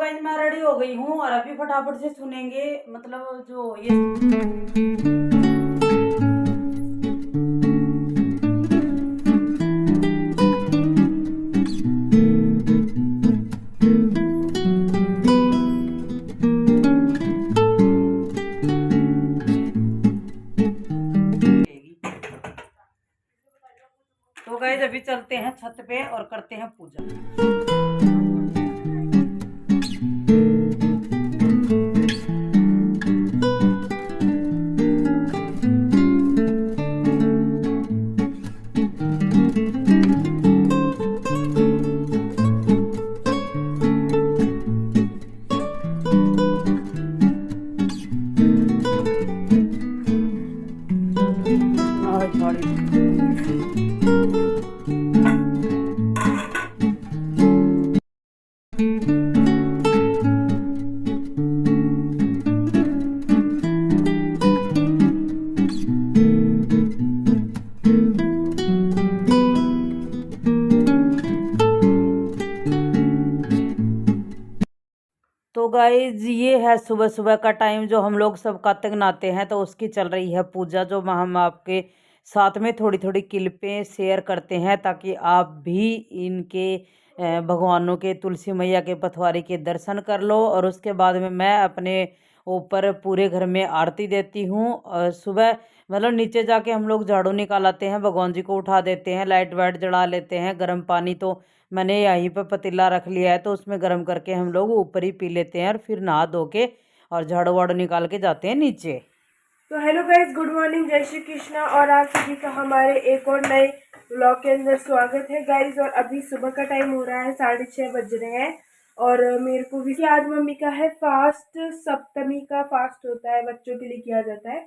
Guys मैं ready हो गई हूँ और अभी फटाफट से सुनेंगे मतलब जो ये तो गाइस अभी चलते हैं छत पे और करते हैं पूजा। तो गाइज ये है सुबह सुबह का टाइम जो हम लोग सब कातिक नहाते हैं तो उसकी चल रही है पूजा जो हम आपके साथ में थोड़ी थोड़ी क्लिपें शेयर करते हैं ताकि आप भी इनके भगवानों के तुलसी मैया के पथवारी के दर्शन कर लो। और उसके बाद में मैं अपने ऊपर पूरे घर में आरती देती हूँ और सुबह मतलब नीचे जाके हम लोग झाड़ू निकाल आते हैं, भगवान जी को उठा देते हैं, लाइट वाइट जला लेते हैं। गर्म पानी तो मैंने यहीं पे पतीला रख लिया है तो उसमें गर्म करके हम लोग ऊपर ही पी लेते हैं और फिर नहा धो के और झाड़ू वाड़ू निकाल के जाते हैं नीचे। तो हेलो गाइस, गुड मॉर्निंग, जय श्री कृष्णा और आप सभी का हमारे एक और नए ब्लॉग के अंदर स्वागत है गाइस। और अभी सुबह का टाइम हो रहा है, 6:30 बज रहे हैं और मेरे को भी आज मम्मी का है फास्ट। सप्तमी का फास्ट होता है, बच्चों के लिए किया जाता है।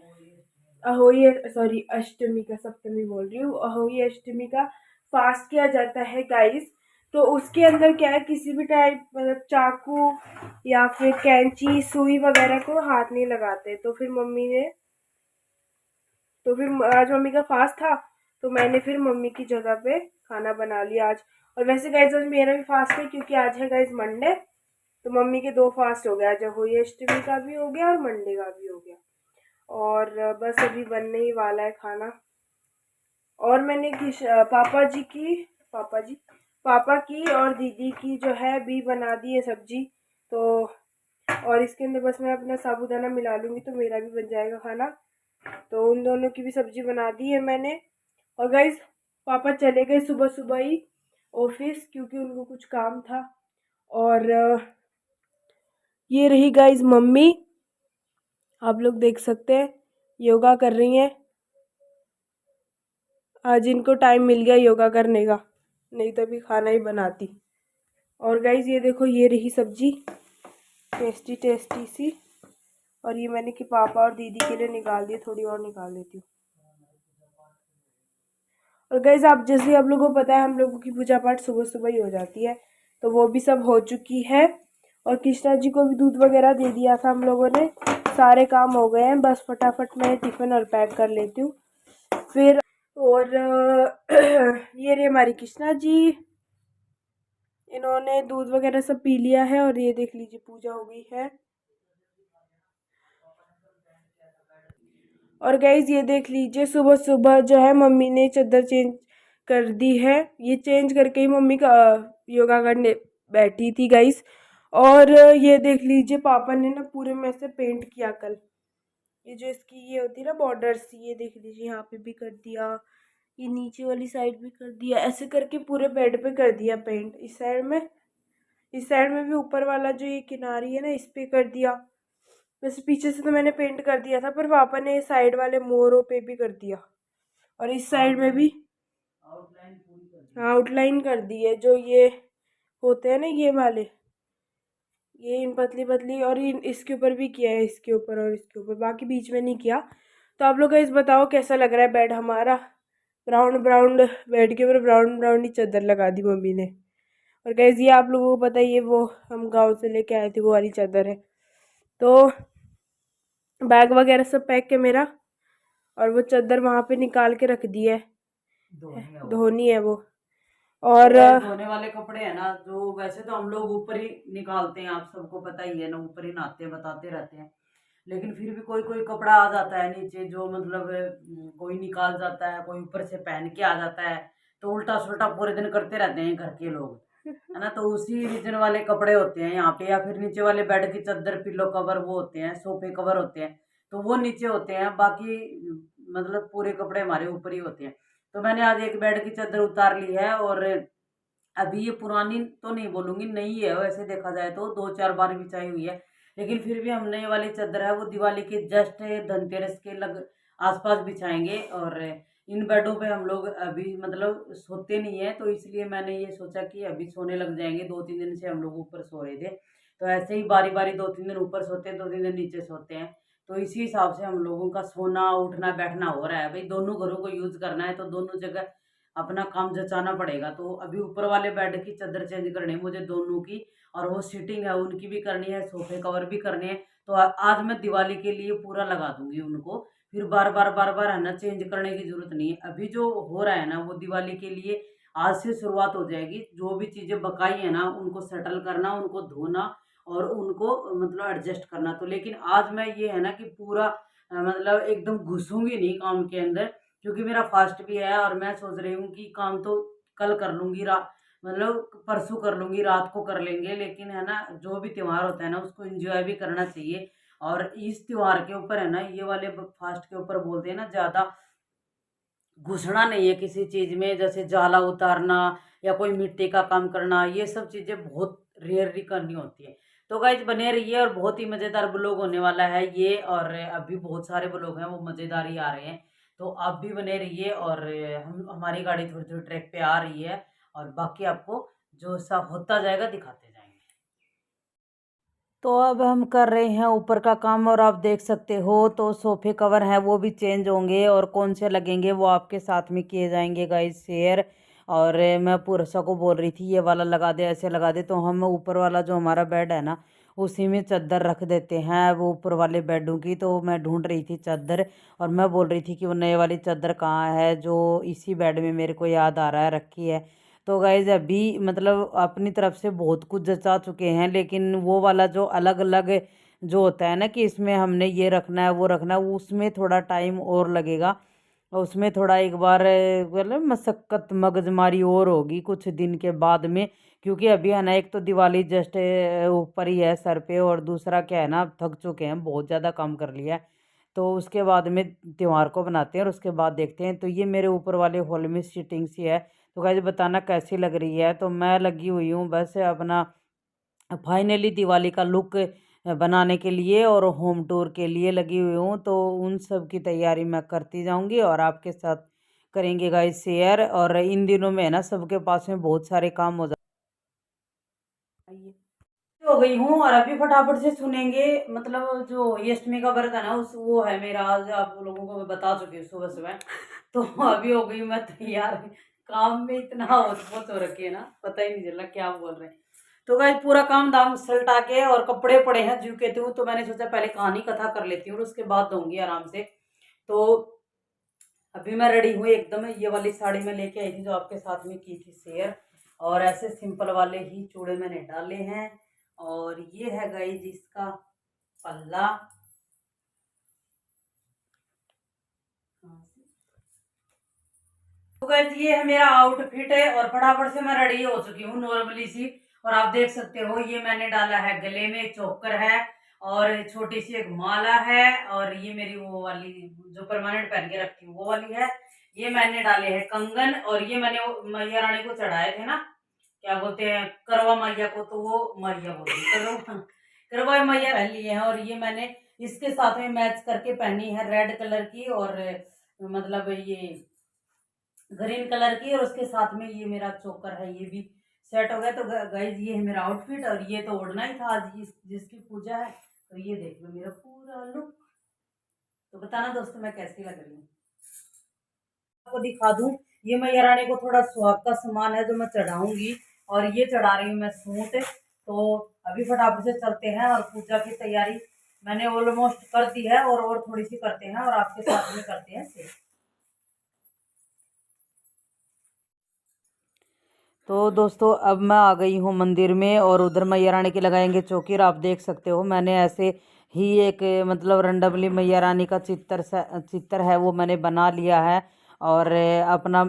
अहोई सॉरी अष्टमी का, सप्तमी बोल रही हूँ, अहोई अष्टमी का फास्ट किया जाता है गाइस। तो उसके अंदर क्या है, किसी भी टाइप मतलब चाकू या फिर कैंची सुई वगैरह को हाथ नहीं लगाते। तो फिर आज मम्मी का फास्ट था तो मैंने फिर मम्मी की जगह पे खाना बना लिया आज। और वैसे गाइस आज मेरा भी फास्ट है क्योंकि आज है गाइस मंडे। तो मम्मी के 2 फास्ट हो गया, आज होली अष्टमी का भी हो गया और मंडे का भी हो गया। और बस अभी बनने ही वाला है खाना। और मैंने पापा की और दीदी की जो है भी बना दी है सब्जी। तो और इसके अंदर बस मैं अपना साबूदाना मिला लूँगी तो मेरा भी बन जाएगा खाना। तो उन दोनों की भी सब्जी बना दी है मैंने। और गाइज पापा चले गए सुबह सुबह ही ऑफिस क्योंकि उनको कुछ काम था। और ये रही गाइज मम्मी, आप लोग देख सकते हैं योगा कर रही हैं। आज इनको टाइम मिल गया योगा करने का, नहीं तो अभी खाना ही बनाती। और गाइज ये देखो, ये रही सब्जी टेस्टी टेस्टी सी। और ये मैंने कि पापा और दीदी के लिए निकाल दी, थोड़ी और निकाल लेती हूँ। और गाइज आप लोगों को पता है हम लोगों की पूजा पाठ सुबह सुबह ही हो जाती है, तो वो भी सब हो चुकी है। और कृष्णा जी को भी दूध वगैरह दे दिया था हम लोगों ने, सारे काम हो गए हैं। बस फटाफट मैं टिफ़िन और पैक कर लेती हूँ फिर। और ये रही हमारी कृष्णा जी, इन्होंने दूध वगैरह सब पी लिया है। और ये देख लीजिए पूजा हो गई है। और गाइज ये देख लीजिए सुबह सुबह जो है मम्मी ने चादर चेंज कर दी है। ये चेंज करके ही मम्मी का योगा करने बैठी थी गाइज। और ये देख लीजिए पापा ने ना पूरे में से पेंट किया कल। ये जो इसकी ये होती है ना बॉर्डर्स, ये देख लीजिए यहाँ पे भी कर दिया, ये नीचे वाली साइड भी कर दिया, ऐसे करके पूरे बेड पे कर दिया पेंट। इस साइड में भी ऊपर वाला जो ये किनारी है ना इस पे कर दिया। वैसे पीछे से तो मैंने पेंट कर दिया था पर पापा ने साइड वाले मोरों पे भी कर दिया। और इस साइड में भी आउटलाइन कर दी है, जो ये होते हैं ना ये वाले, ये इन पतली पतली। और इन इसके ऊपर भी किया है, इसके ऊपर और इसके ऊपर, बाकी बीच में नहीं किया। तो आप लोग गाइस बताओ कैसा लग रहा है बेड हमारा। ब्राउन ब्राउन बेड के ऊपर ब्राउन ब्राउन ही चादर लगा दी मम्मी ने। और गाइस ये आप लोगों को पता ही है, वो हम गांव से लेके आए थे वो वाली चादर है। तो बैग वगैरह सब पैक है मेरा। और वो चादर वहाँ पे निकाल के रख दी है, धोनी है वो। और तो धोने वाले कपड़े है ना, जो वैसे तो हम लोग ऊपर ही निकालते हैं, आप सबको पता ही है ना, ऊपर ही नहाते हैं, बताते रहते हैं। लेकिन फिर भी कोई कोई कपड़ा आ जाता है नीचे, जो मतलब कोई निकाल जाता है, कोई ऊपर से पहन के आ जाता है, तो उल्टा सुल्टा पूरे दिन करते रहते हैं घर के लोग, है ना। तो उसी रीजन वाले कपड़े होते हैं यहाँ पे, या फिर नीचे वाले बेड की चादर, पिलो कवर वो होते हैं, सोफे कवर होते हैं, तो वो नीचे होते हैं। बाकी मतलब पूरे कपड़े हमारे ऊपर ही होते हैं। तो मैंने आज एक बेड की चादर उतार ली है, और अभी ये पुरानी तो नहीं बोलूंगी, नई है वैसे देखा जाए तो, 2-4 बार बिछाई हुई है। लेकिन फिर भी हमने ये वाली चादर है वो दिवाली के जस्ट धनतेरस के लग आसपास बिछाएंगे। और इन बेडों पे हम लोग अभी मतलब सोते नहीं है, तो इसलिए मैंने ये सोचा कि अभी सोने लग जाएंगे। 2-3 दिन से हम लोग ऊपर सो रहे थे, तो ऐसे ही बारी बारी 2-3 दिन ऊपर सोते हैं, 2-3 दिन नीचे सोते हैं। तो इसी हिसाब से हम लोगों का सोना उठना बैठना हो रहा है। भाई दोनों घरों को यूज करना है, तो दोनों जगह अपना काम जचाना पड़ेगा। तो अभी ऊपर वाले बेड की चादर चेंज करनी है मुझे दोनों की, और वो सीटिंग है उनकी भी करनी है, सोफे कवर भी करने हैं। तो आज मैं दिवाली के लिए पूरा लगा दूंगी उनको, फिर बार बार है ना चेंज करने की जरूरत नहीं है। अभी जो हो रहा है ना वो दिवाली के लिए आज से शुरुआत हो जाएगी। जो भी चीजें बकाई है ना उनको सेटल करना, उनको धोना, और उनको मतलब एडजस्ट करना। तो लेकिन आज मैं ये है ना कि पूरा मतलब एकदम घुसूंगी नहीं काम के अंदर, क्योंकि मेरा फास्ट भी है, और मैं सोच रही हूँ कि काम तो कल कर लूंगी, मतलब परसों कर लूंगी, रात को कर लेंगे। लेकिन है ना जो भी त्योहार होता है ना उसको एंजॉय भी करना चाहिए। और इस त्योहार के ऊपर है ना, ये वाले फास्ट के ऊपर बोलते हैं ना, ज्यादा घुसना नहीं है किसी चीज में, जैसे जाला उतारना या कोई मिट्टी का काम करना, ये सब चीजें बहुत रेयरली करनी होती है। तो गाइज बने रहिए, और बहुत ही मजेदार ब्लॉग होने वाला है ये। और अभी बहुत सारे ब्लॉग हैं वो मजेदार ही आ रहे हैं, तो आप भी बने रहिए। और हम हमारी गाड़ी थोड़ी थोड़ी ट्रैक पे आ रही है, और बाकी आपको जो सा होता जाएगा दिखाते जाएंगे। तो अब हम कर रहे हैं ऊपर का काम, और आप देख सकते हो तो सोफे कवर हैं वो भी चेंज होंगे, और कौन से लगेंगे वो आपके साथ में किए जाएंगे गाइस शेयर। और मैं पुरसा को बोल रही थी ये वाला लगा दे, ऐसे लगा दे, तो हम ऊपर वाला जो हमारा बेड है ना उसी में चादर रख देते हैं वो ऊपर वाले बेडों की। तो मैं ढूंढ रही थी चादर, और मैं बोल रही थी कि वो नए वाली चादर कहाँ है जो इसी बेड में मेरे को याद आ रहा है रखी है। तो गाइज अभी मतलब अपनी तरफ से बहुत कुछ जचा चुके हैं, लेकिन वो वाला जो अलग अलग जो होता है ना कि इसमें हमने ये रखना है वो रखना है, उसमें थोड़ा टाइम और लगेगा। और उसमें थोड़ा एक बार मतलब मशक्कत मगजमारी और होगी कुछ दिन के बाद में। क्योंकि अभी है ना एक तो दिवाली जस्ट ऊपर ही है सर पे, और दूसरा क्या है ना थक चुके हैं, बहुत ज़्यादा काम कर लिया है। तो उसके बाद में त्योहार को बनाते हैं, और उसके बाद देखते हैं। तो ये मेरे ऊपर वाले हॉल में सीटिंग सी है, तो गाइस बताना कैसी लग रही है। तो मैं लगी हुई हूँ बस अपना फाइनली दिवाली का लुक बनाने के लिए, और होम टूर के लिए लगी हुई हूँ। तो उन सब की तैयारी मैं करती जाऊंगी, और आपके साथ करेंगे गाइस शेयर। और इन दिनों में है ना सबके पास में बहुत सारे काम हो जाते हो गई हूँ। और अभी फटाफट से सुनेंगे, मतलब जो ये अष्टमी का व्रत है ना उस वो है मेरा आज, आप लोगों को मैं बता चुकी हूँ सुबह सुबह। तो अभी हो गई मैं तैयार, काम में इतना होच हो रखी है ना, पता ही नहीं चला क्या बोल रहे हैं। तो गाइस पूरा काम दाम सलटा के, और कपड़े पड़े हैं जू के त्यों, तो मैंने सोचा पहले कहानी कथा कर लेती हूँ और उसके बाद दूंगी आराम से। तो अभी मैं रेडी हुई एकदम, ये वाली साड़ी मैं लेके आई थी जो आपके साथ में की थी शेयर, और ऐसे सिंपल वाले ही चूड़े मैंने डाले हैं। और ये है गाइस इसका पल्ला। तो गाइस ये है मेरा आउटफिट है, और फटाफट से मैं रेडी हो चुकी हूँ नॉर्मली सी। और आप देख सकते हो ये मैंने डाला है गले में चोकर है, और छोटी सी एक माला है, और ये मेरी वो वाली जो परमानेंट पहन के रखती हूँ वो वाली है। ये मैंने डाले हैं कंगन, और ये मैंने मैया रानी को चढ़ाए थे ना, क्या बोलते हैं करवा मैया को, तो वो मैया बोलती करवा करवा मैया पहन लिए हैं। और ये मैंने इसके साथ में मैच करके पहनी है रेड कलर की, और मतलब ये ग्रीन कलर की, और उसके साथ में ये मेरा चोकर है ये भी सेट हो गया। तो गाइज ये है मेरा आउटफिट, और ये तो ओढ़ना ही था आज जिसकी पूजा है। तो ये देख लो मेरा पूरा लुक। तो बताना दोस्तों मैं कैसी लग रही हूँ, आपको दिखा दूं। ये मैया रानी को थोड़ा सुहाग का सामान है जो मैं चढ़ाऊंगी, और ये चढ़ा रही हूँ मैं सूट। तो अभी फटाफट से चलते हैं, और पूजा की तैयारी मैंने ऑलमोस्ट कर दी है, और थोड़ी सी करते हैं, और आपके साथ में करते हैं शेयर। तो दोस्तों अब मैं आ गई हूँ मंदिर में और उधर मैया रानी की लगाएंगे चौकी। और आप देख सकते हो मैंने ऐसे ही एक मतलब रंडबली मैया रानी का चित्र है वो मैंने बना लिया है। और अपना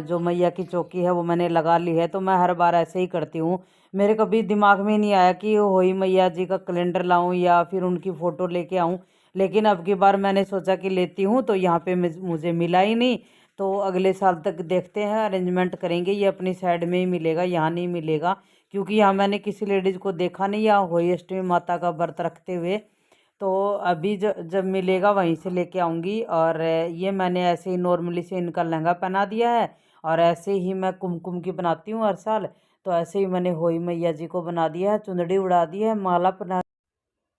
जो मैया की चौकी है वो मैंने लगा ली है। तो मैं हर बार ऐसे ही करती हूँ। मेरे कभी दिमाग में नहीं आया कि होई मैया जी का कैलेंडर लाऊं या फिर उनकी फ़ोटो लेके आऊं। लेकिन अब की बार मैंने सोचा कि लेती हूँ तो यहाँ पे मुझे मिला ही नहीं। तो अगले साल तक देखते हैं, अरेंजमेंट करेंगे। ये अपनी साइड में ही मिलेगा, यहाँ नहीं मिलेगा, क्योंकि यहाँ मैंने किसी लेडीज़ को देखा नहीं यहाँ होई अष्टमी माता का व्रत रखते हुए। तो अभी जब मिलेगा वहीं से लेके आऊँगी। और ये मैंने ऐसे ही नॉर्मली से इनका लहंगा पहना दिया है। और ऐसे ही मैं कुमकुम की बनाती हूँ हर साल। तो ऐसे ही मैंने होई मैया जी को बना दिया है, चुंदड़ी उड़ा दी है, माला पहना।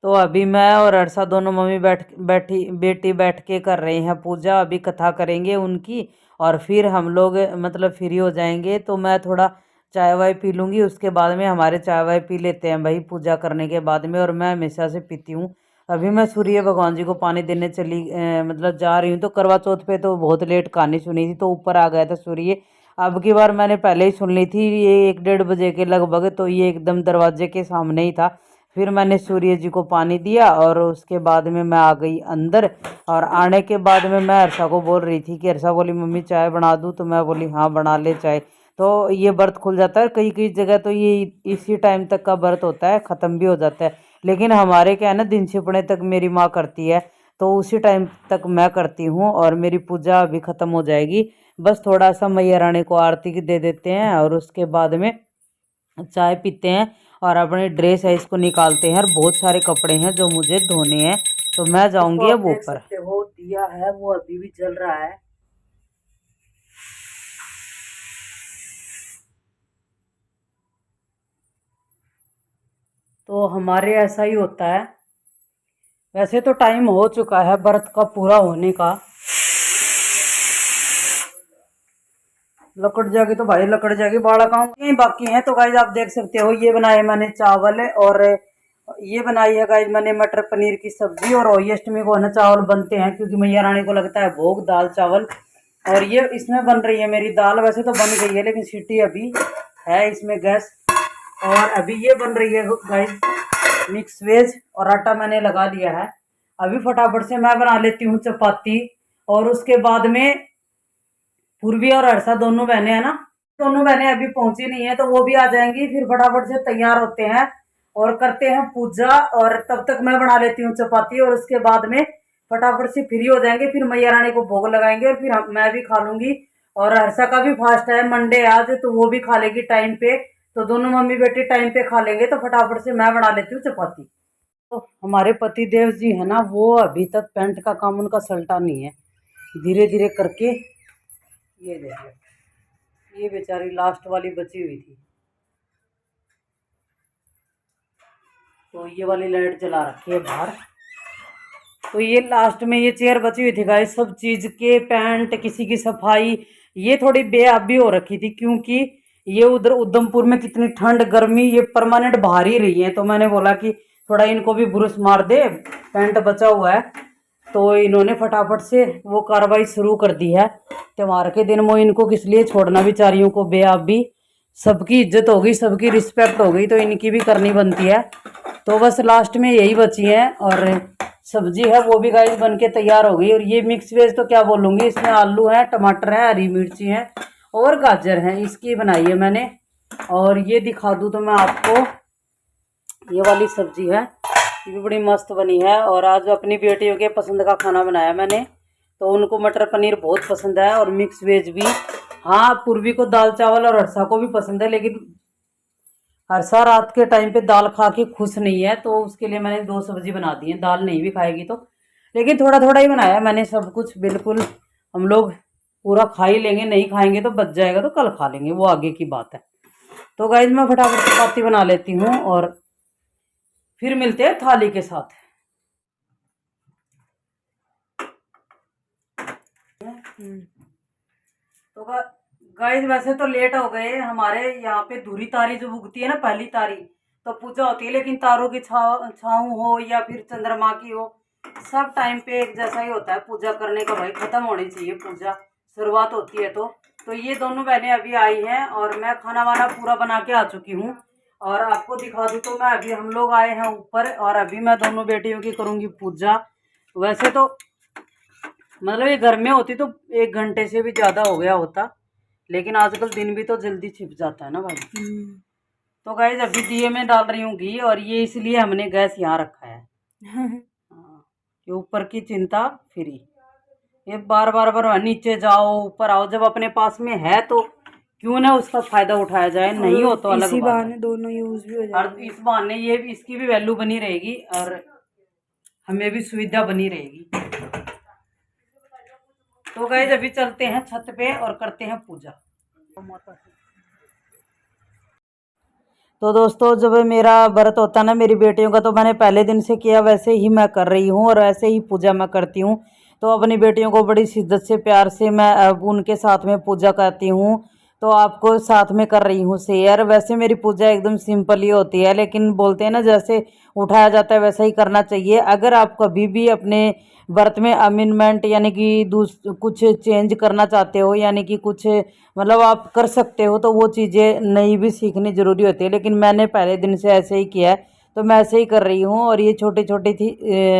तो अभी मैं और अरसा दोनों मम्मी बैठी बेटी बैठ के कर रहे हैं पूजा। अभी कथा करेंगे उनकी और फिर हम लोग मतलब फ्री हो जाएंगे। तो मैं थोड़ा चाय वाय पी लूँगी, उसके बाद में हमारे चाय वाय पी लेते हैं भाई पूजा करने के बाद में। और मैं हमेशा से पीती हूँ। अभी मैं सूर्य भगवान जी को पानी देने मतलब जा रही हूँ। तो करवा चौथ पे तो बहुत लेट कहानी सुनी थी तो ऊपर आ गया था सूर्य। अब की बार मैंने पहले ही सुन ली थी, ये 1-1:30 बजे के लगभग। तो ये एकदम दरवाजे के सामने ही था। फिर मैंने सूर्य जी को पानी दिया और उसके बाद में मैं आ गई अंदर। और आने के बाद में मैं अर्षा को बोल रही थी कि अर्षा बोली मम्मी चाय बना दूँ। तो मैं बोली हाँ बना ले चाय। तो ये व्रत खुल जाता है, कई कई जगह तो ये इसी टाइम तक का व्रत होता है, ख़त्म भी हो जाता है। लेकिन हमारे क्या है ना, दिन छिपने तक मेरी माँ करती है। तो उसी टाइम तक मैं करती हूँ और मेरी पूजा अभी ख़त्म हो जाएगी। बस थोड़ा सा मैया रानी को आरती दे देते हैं और उसके बाद में चाय पीते हैं। और अपनी ड्रेस है इसको निकालते हैं। और बहुत सारे कपड़े हैं जो मुझे धोने हैं। तो मैं जाऊंगी अब ऊपर। देख सकते हो दिया है वो अभी भी जल रहा है। तो हमारे ऐसा ही होता है। वैसे तो टाइम हो चुका है व्रत का पूरा होने का। लकड़ जाएगी तो भाई लकड़ जाएगी, बाड़ा काम यही बाकी है। तो गाइज आप देख सकते हो ये बनाए मैंने चावल और ये बनाई है गाइज मैंने मटर पनीर की सब्जी। और होली अष्टमी को है ना चावल बनते हैं क्योंकि मैया रानी को लगता है भोग दाल चावल। और ये इसमें बन रही है मेरी दाल। वैसे तो बन गई है लेकिन सीटी अभी है इसमें गैस। और अभी ये बन रही है गाइज मिक्स वेज और आटा मैंने लगा दिया है। अभी फटाफट से मैं बना लेती हूँ चपाती। और उसके बाद में पूर्वी और हर्षा दोनों बहनें हैं ना, दोनों बहनें अभी पहुंची नहीं है तो वो भी आ जाएंगी। फिर फटाफट से तैयार होते हैं और करते हैं पूजा। और तब तक मैं बना लेती हूँ चपाती और उसके बाद में फटाफट से फ्री हो जाएंगे। फिर मैया रानी को भोग लगाएंगे और फिर मैं भी खा लूंगी। और हर्षा का भी फास्ट है, मंडे आज, तो वो भी खा लेगी टाइम पे। तो दोनों मम्मी बेटी टाइम पे खा लेंगे। तो फटाफट से मैं बना लेती हूँ चपाती। तो हमारे पति देव जी है ना, वो अभी तक पेंट का काम उनका सल्टा नहीं है। धीरे धीरे करके ये देखो, ये बेचारी लास्ट वाली बची हुई थी। तो ये वाली लाइट जला रखी है बाहर। तो ये लास्ट में ये चेयर बची हुई थी गाइस, सब चीज के पेंट, किसी की सफाई। ये थोड़ी बेअबी हो रखी थी क्योंकि ये उधर उधमपुर में कितनी ठंड गर्मी, ये परमानेंट बाहर ही रही है। तो मैंने बोला कि थोड़ा इनको भी बुरुस मार दे, पेंट बचा हुआ है। तो इन्होंने फटाफट से वो कार्रवाई शुरू कर दी है। त्योहार के दिन वो इनको किस लिए छोड़ना बेचारियों को बेअबी। सबकी इज्जत हो गई, सबकी रिस्पेक्ट हो गई तो इनकी भी करनी बनती है। तो बस लास्ट में यही बची है। और सब्जी है वो भी गाइस बन के तैयार हो गई। और ये मिक्स वेज तो क्या बोलूँगी, इसमें आलू है, टमाटर है, हरी मिर्ची है और गाजर है, इसकी बनाई है मैंने। और ये दिखा दूँ तो मैं आपको, ये वाली सब्जी है, ये भी बड़ी मस्त बनी है। और आज अपनी बेटियों के पसंद का खाना बनाया मैंने। तो उनको मटर पनीर बहुत पसंद है और मिक्स वेज भी। हाँ, पूर्वी को दाल चावल और हर्षा को भी पसंद है, लेकिन हर्षा रात के टाइम पे दाल खा के खुश नहीं है। तो उसके लिए मैंने 2 सब्जी बना दी है, दाल नहीं भी खाएगी तो। लेकिन थोड़ा थोड़ा ही बनाया मैंने सब कुछ, बिल्कुल हम लोग पूरा खा ही लेंगे, नहीं खाएंगे तो बच जाएगा तो कल खा लेंगे, वो आगे की बात है। तो गाइज मैं फटाफट चपाती बना लेती हूँ और फिर मिलते हैं थाली के साथ। तो गाइस वैसे तो लेट हो गए। हमारे यहाँ पे धुरी तारी जो उगती है ना, पहली तारी, तो पूजा होती है। लेकिन तारों की छाँव हो या फिर चंद्रमा की हो, सब टाइम पे एक जैसा ही होता है पूजा करने का भाई। खत्म होनी चाहिए पूजा, शुरुआत होती है तो। तो ये दोनों बहनें अभी आई हैं और मैं खाना वाना पूरा बना के आ चुकी हूँ। और आपको दिखा दूँ तो मैं अभी हम लोग आए हैं ऊपर और अभी मैं दोनों बेटियों की करूँगी पूजा। वैसे तो मतलब ये घर में होती तो 1 घंटे से भी ज़्यादा हो गया होता, लेकिन आजकल दिन भी तो जल्दी छिप जाता है ना भाई। तो गाइस अभी दिए में डाल रही हूँ घी और ये इसलिए हमने गैस यहाँ रखा है। हाँ, ये ऊपर की चिंता फ्री। ये बार बार नीचे जाओ ऊपर आओ, जब अपने पास में है तो क्यों ना उसका फायदा उठाया जाए, नहीं हो तो अलग इसी बात बहाने है। दोनों यूज भी हो और जाएंगे। इस बहाने ये भी इसकी भी वैल्यू बनी रहेगी और हमें भी सुविधा बनी रहेगी। तो गाइस अभी चलते हैं छत पे और करते हैं पूजा। तो दोस्तों जब मेरा व्रत होता है ना मेरी बेटियों का, तो मैंने पहले दिन से किया वैसे ही मैं कर रही हूँ और वैसे ही पूजा मैं करती हूँ। तो अपनी बेटियों को बड़ी शिद्दत से प्यार से मैं अब उनके साथ में पूजा करती हूँ। तो आपको साथ में कर रही हूँ शेयर। वैसे मेरी पूजा एकदम सिंपल ही होती है, लेकिन बोलते हैं ना जैसे उठाया जाता है वैसा ही करना चाहिए। अगर आप कभी भी अपने व्रत में अमेंडमेंट यानी कि कुछ चेंज करना चाहते हो, यानी कि कुछ मतलब आप कर सकते हो, तो वो चीज़ें नई भी सीखनी ज़रूरी होती है। लेकिन मैंने पहले दिन से ऐसे ही किया है तो मैं ऐसे ही कर रही हूँ। और ये छोटी छोटी थी,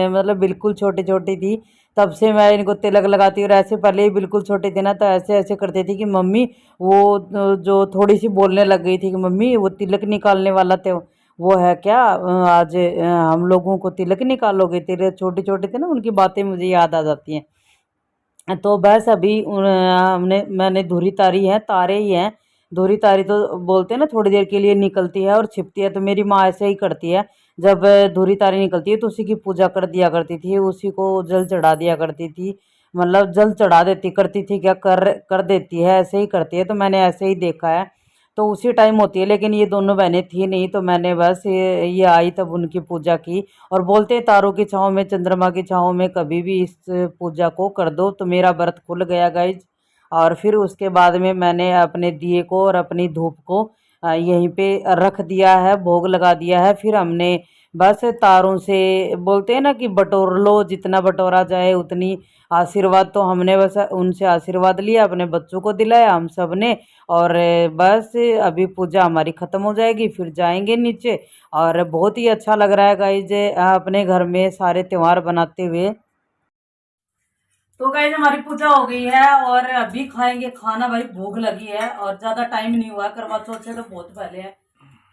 मतलब बिल्कुल छोटी छोटी थी तब से मैं इनको तिलक लगाती हूँ। और ऐसे पहले ही बिल्कुल छोटी थी ना, तो ऐसे ऐसे करती थी कि मम्मी वो जो थोड़ी सी बोलने लग गई थी कि मम्मी वो तिलक निकालने वाला थे वो है क्या, आज हम लोगों को तिलक निकालोगे। तेरे छोटे छोटे थे ना, उनकी बातें मुझे याद आ जाती हैं। तो बस अभी मैंने धुरी तारी है, तारे ही हैं। धुरी तारी तो बोलते हैं ना थोड़ी देर के लिए निकलती है और छिपती है, तो मेरी माँ ऐसे ही करती है। जब धुरी तारी निकलती है तो उसी की पूजा कर दिया करती थी, उसी को जल चढ़ा दिया करती थी। मतलब जल चढ़ा देती करती थी, क्या कर देती है, ऐसे ही करती है। तो मैंने ऐसे ही देखा है, तो उसी टाइम होती है। लेकिन ये दोनों बहनें थी नहीं, तो मैंने बस ये आई तब उनकी पूजा की। और बोलते हैं तारों की छाँव में चंद्रमा की छाँव में कभी भी इस पूजा को कर दो तो मेरा व्रत खुल गया गाइज। और फिर उसके बाद में मैंने अपने दिए को और अपनी धूप को यहीं पे रख दिया है, भोग लगा दिया है। फिर हमने बस तारों से बोलते हैं ना कि बटोर लो, जितना बटोरा जाए उतनी आशीर्वाद। तो हमने बस उनसे आशीर्वाद लिया, अपने बच्चों को दिलाया हम सब ने। और बस अभी पूजा हमारी ख़त्म हो जाएगी, फिर जाएंगे नीचे। और बहुत ही अच्छा लग रहा है गाइज अपने घर में सारे त्यौहार बनाते हुए। तो गाइज हमारी पूजा हो गई है और अभी खाएंगे खाना। भाई भूख लगी है और ज़्यादा टाइम नहीं हुआ, करवा चौथ से तो बहुत पहले है।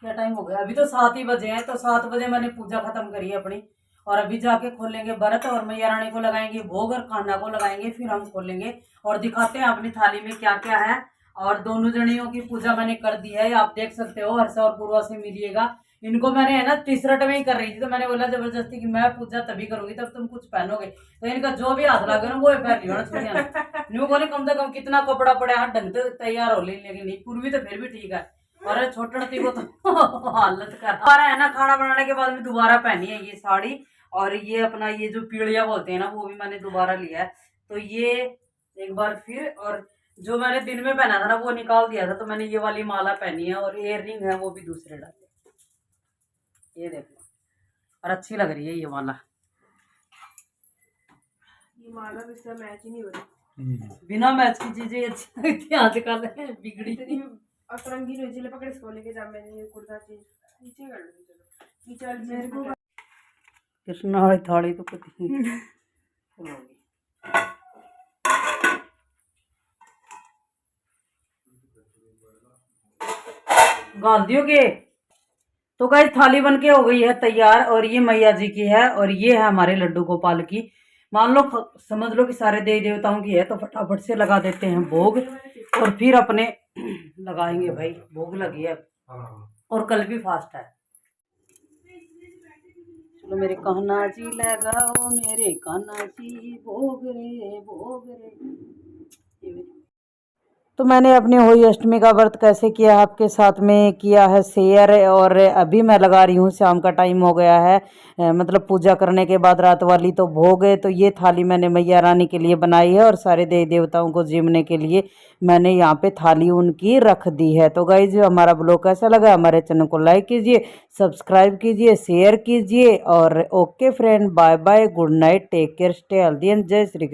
क्या टाइम हो गया, अभी तो 7 ही बजे हैं। तो 7 बजे मैंने पूजा खत्म करी है अपनी, और अभी जाके खोलेंगे व्रत और मैया रानी को लगाएंगे भोग और खाना को लगाएंगे, फिर हम खोलेंगे और दिखाते हैं अपनी थाली में क्या क्या है। और दोनों जनियों की पूजा मैंने कर दी है, आप देख सकते हो। हर्षा और पूर्वा से मिलिएगा। इनको मैंने है ना टी-शर्ट में ही कर रही थी, तो मैंने बोला जबरदस्ती कि मैं पूजा तभी करूंगी तब तुम कुछ पहनोगे। तो इनका जो भी हाथ लगे ना वो पहन लिया छोड़िया। न्यू बोले कम से कम कितना कपड़ा पड़े हाथ ढंग से तैयार हो ली, लेकिन नहीं पूर्वी तो फिर भी ठीक है। और छोटी को तो हालत कर दोबारा है ना, खाना बनाने के बाद में दोबारा पहनी है ये साड़ी। और ये अपना ये जो पीड़िया बोलते हैं ना वो भी मैंने दोबारा लिया है। तो ये एक बार फिर, और जो मैंने दिन में पहना था ना वो निकाल दिया था, तो मैंने ये वाली माला पहनी है और इयर रिंग है वो भी दूसरे डाले। ये देखो, और अच्छी लग रही है ये माला। ये माला इससे मैच ही नहीं हो रही। बिना मैच की चीजें अच्छी लगती है आजकल, बिगड़ी अतरंगी रोजिले पकड़ इसको लेके जा। मैंने ये कुर्ता चेंज नीचे कर लो, चलो नीचे मेरे को कृष्णा वाली थाली तो कुछ नहीं गाल दियो के। तो गाइस थाली बन के हो गई है तैयार, और ये मैया जी की है और ये है हमारे लड्डू गोपाल की। मान लो समझ लो कि सारे देवी देवताओं की है, तो फटाफट से लगा देते हैं भोग और फिर अपने लगाएंगे। भाई भोग लगी है और कल भी फास्ट है। चलो मेरे कान्हा जी लगाओ, मेरे कान्हा जी भोग रे भोग रे। तो मैंने अपनी होली अष्टमी का व्रत कैसे किया आपके साथ में किया है शेयर। और अभी मैं लगा रही हूँ, शाम का टाइम हो गया है, मतलब पूजा करने के बाद रात वाली तो भोग है। तो ये थाली मैंने मैया रानी के लिए बनाई है और सारे देवी देवताओं को जीवने के लिए मैंने यहाँ पे थाली उनकी रख दी है। तो गाइस हमारा ब्लॉग कैसा लगा, हमारे चैनल को लाइक कीजिए, सब्सक्राइब कीजिए, शेयर कीजिए। और okay friend, bye bye, good night, take care, stay healthy and जय श्री कृष्ण।